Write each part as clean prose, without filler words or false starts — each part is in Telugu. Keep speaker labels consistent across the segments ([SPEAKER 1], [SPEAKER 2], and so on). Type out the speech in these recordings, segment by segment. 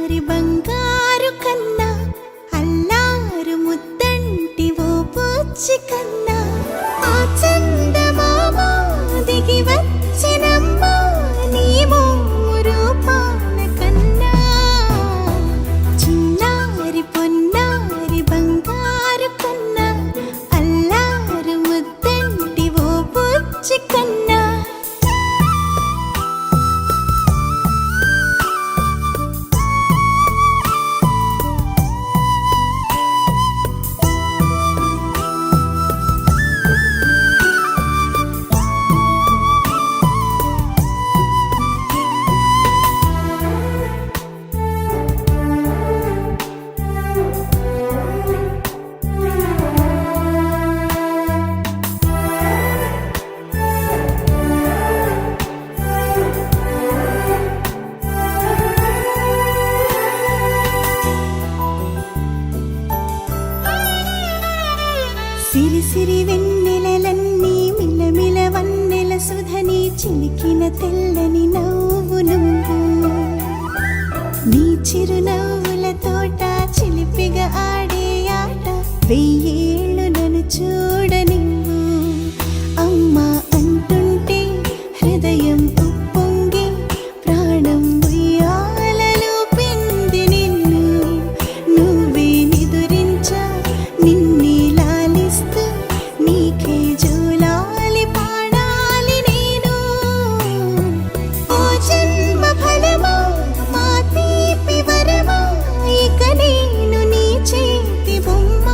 [SPEAKER 1] చిన్నారి బంగారు కన్నా అల్లారు ముద్దంటి ఓ పూచి కన్నా ఆ చందమామ దిగి వచ్చినమ్మా నీ రూపాన కన్నా చిన్నారి పొన్నారి బంగారు కన్నా అల్లారు ముద్దంటి ఓ పూచి కన్నా సిరి సిరి వెన్నెలలన్నీ మిలమిల వన్నెల సుధని చిలికిన తెల్లని నవ్వు నువ్వు నీ చిరునవ్వుల తోట చిలిపిగా ఆడే ఆట వెయ్యేళ్ళు నన్ను చూడ నువ్వు అమ్మా అంటుంటే హృదయం ఉప్పొంగి ప్రాణం ఉయ్యాలలో పిండి నిన్ను నువ్వే నిదురించా నిన్నే నీకే జోలాలి పాడాలి నేను ఓ జన్మ ఫలమా మా తీపి వరమా ఇక నేను నీ చేతి బొమ్మ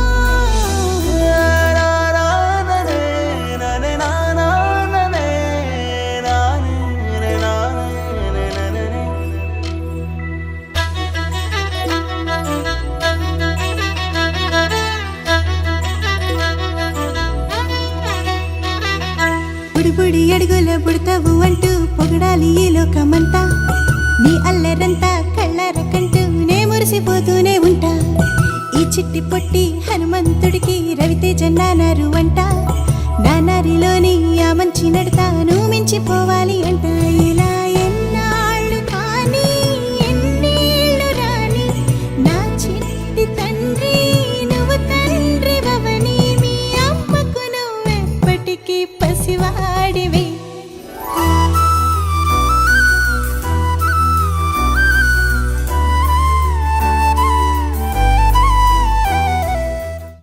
[SPEAKER 1] బుడి అడుగుల బుడతావు అంటూ పొగడాలి ఈ లోకమంతా నీ అల్లరంతా కళ్ళరకంటూ నే మురిసిపోతూనే ఉంటా ఈ చిట్టి పొట్టి హనుమంతుడికి రవితేజ నానారు అంట నానారిలోని ఆ మంచి నడత